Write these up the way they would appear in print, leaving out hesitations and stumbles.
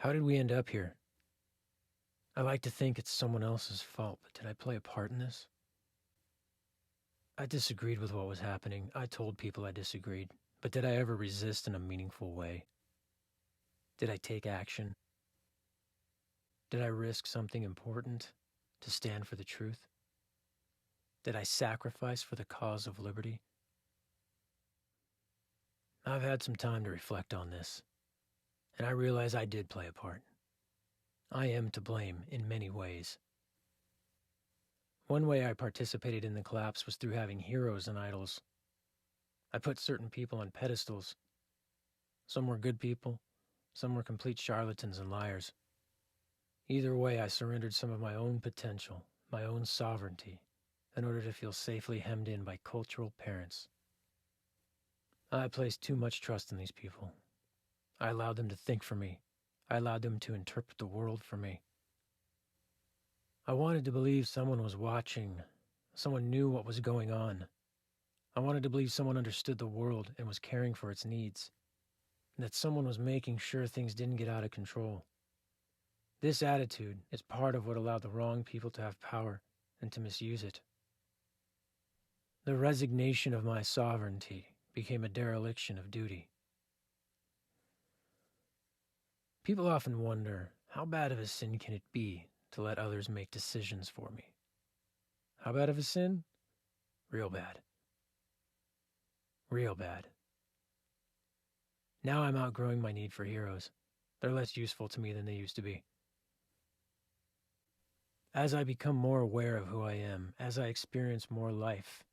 How did we end up here? I like to think it's someone else's fault, but did I play a part in this? I disagreed with what was happening. I told people I disagreed, but did I ever resist in a meaningful way? Did I take action? Did I risk something important to stand for the truth? Did I sacrifice for the cause of liberty? I've had some time to reflect on this, and I realize I did play a part. I am to blame in many ways. One way I participated in the collapse was through having heroes and idols. I put certain people on pedestals. Some were good people, some were complete charlatans and liars. Either way, I surrendered some of my own potential, my own sovereignty, in order to feel safely hemmed in by cultural parents. I placed too much trust in these people. I allowed them to think for me. I allowed them to interpret the world for me. I wanted to believe someone was watching, someone knew what was going on. I wanted to believe someone understood the world and was caring for its needs, and that someone was making sure things didn't get out of control. This attitude is part of what allowed the wrong people to have power and to misuse it. The resignation of my sovereignty became a dereliction of duty. People often wonder, how bad of a sin can it be to let others make decisions for me? How bad of a sin? Real bad. Real bad. Now I'm outgrowing my need for heroes. They're less useful to me than they used to be. As I become more aware of who I am, as I experience more life,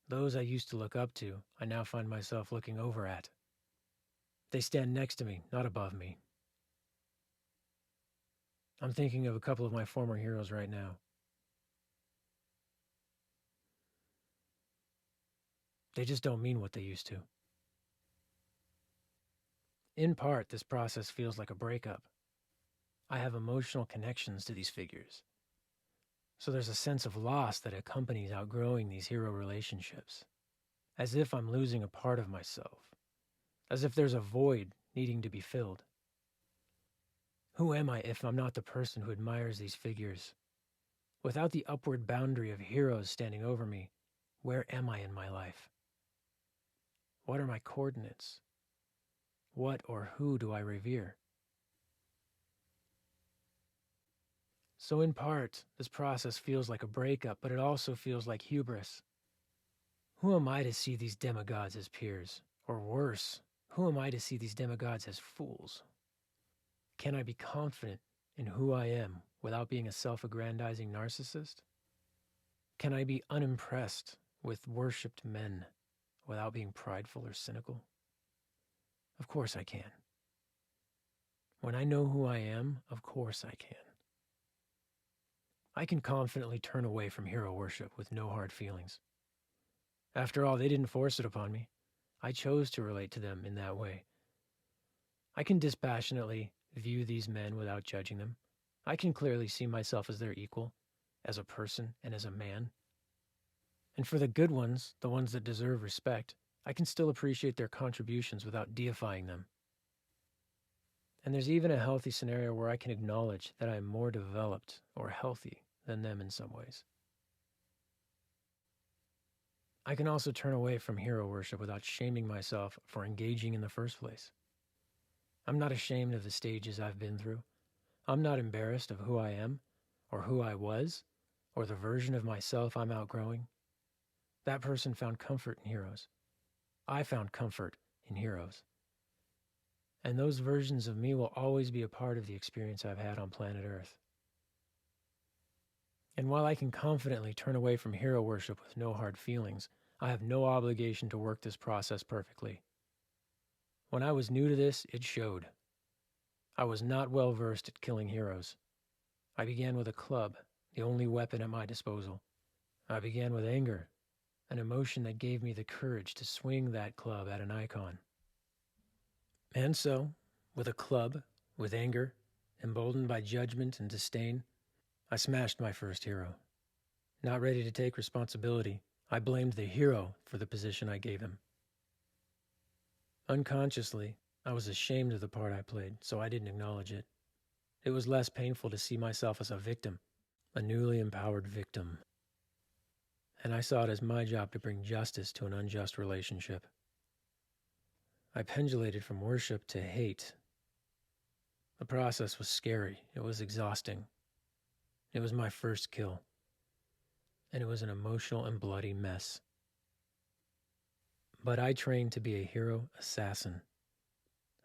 those I used to look up to, I now find myself looking over at. They stand next to me, not above me. I'm thinking of a couple of my former heroes right now. They just don't mean what they used to. In part, this process feels like a breakup. I have emotional connections to these figures. So there's a sense of loss that accompanies outgrowing these hero relationships. As if I'm losing a part of myself. As if there's a void needing to be filled. Who am I if I'm not the person who admires these figures? Without the upward boundary of heroes standing over me, where am I in my life? What are my coordinates? What or who do I revere? So in part, this process feels like a breakup, but it also feels like hubris. Who am I to see these demigods as peers? Or worse, who am I to see these demigods as fools? Can I be confident in who I am without being a self-aggrandizing narcissist? Can I be unimpressed with worshipped men without being prideful or cynical? Of course I can. When I know who I am, of course I can. I can confidently turn away from hero worship with no hard feelings. After all, they didn't force it upon me. I chose to relate to them in that way. I can dispassionately view these men without judging them. I can clearly see myself as their equal, as a person and as a man. And for the good ones, the ones that deserve respect, I can still appreciate their contributions without deifying them. And there's even a healthy scenario where I can acknowledge that I am more developed or healthy than them in some ways. I can also turn away from hero worship without shaming myself for engaging in the first place. I'm not ashamed of the stages I've been through. I'm not embarrassed of who I am, or who I was, or the version of myself I'm outgrowing. That person found comfort in heroes. I found comfort in heroes. And those versions of me will always be a part of the experience I've had on planet Earth. And while I can confidently turn away from hero worship with no hard feelings, I have no obligation to work this process perfectly. When I was new to this, it showed. I was not well versed at killing heroes. I began with a club, the only weapon at my disposal. I began with anger, an emotion that gave me the courage to swing that club at an icon. And so, with a club, with anger, emboldened by judgment and disdain, I smashed my first hero. Not ready to take responsibility, I blamed the hero for the position I gave him. Unconsciously, I was ashamed of the part I played, so I didn't acknowledge it. It was less painful to see myself as a victim, a newly empowered victim. And I saw it as my job to bring justice to an unjust relationship. I pendulated from worship to hate. The process was scary. It was exhausting. It was my first kill. And it was an emotional and bloody mess. But I trained to be a hero assassin.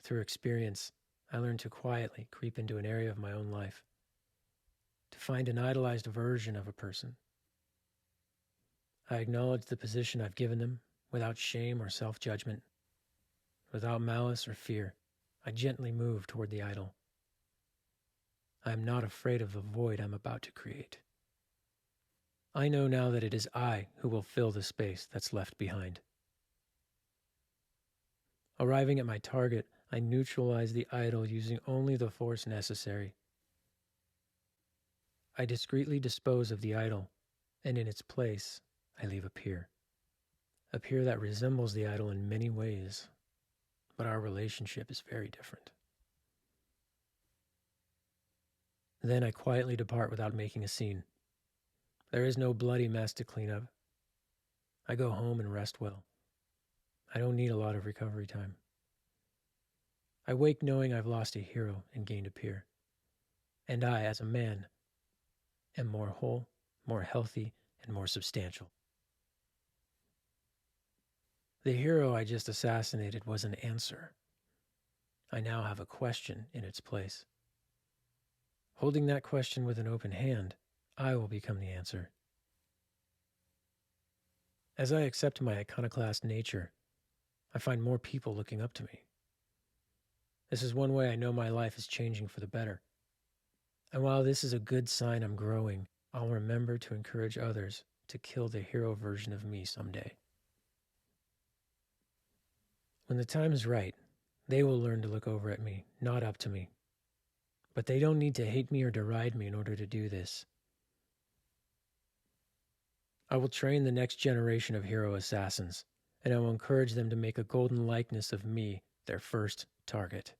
Through experience, I learned to quietly creep into an area of my own life, to find an idolized version of a person. I acknowledge the position I've given them without shame or self-judgment. Without malice or fear, I gently move toward the idol. I am not afraid of the void I'm about to create. I know now that it is I who will fill the space that's left behind. Arriving at my target, I neutralize the idol using only the force necessary. I discreetly dispose of the idol, and in its place, I leave a peer. A peer that resembles the idol in many ways, but our relationship is very different. Then I quietly depart without making a scene. There is no bloody mess to clean up. I go home and rest well. I don't need a lot of recovery time. I wake knowing I've lost a hero and gained a peer. And I, as a man, am more whole, more healthy, and more substantial. The hero I just assassinated was an answer. I now have a question in its place. Holding that question with an open hand, I will become the answer. As I accept my iconoclast nature, I find more people looking up to me. This is one way I know my life is changing for the better. And while this is a good sign I'm growing, I'll remember to encourage others to kill the hero version of me someday. When the time is right, they will learn to look over at me, not up to me. But they don't need to hate me or deride me in order to do this. I will train the next generation of hero assassins, and I will encourage them to make a golden likeness of me their first target.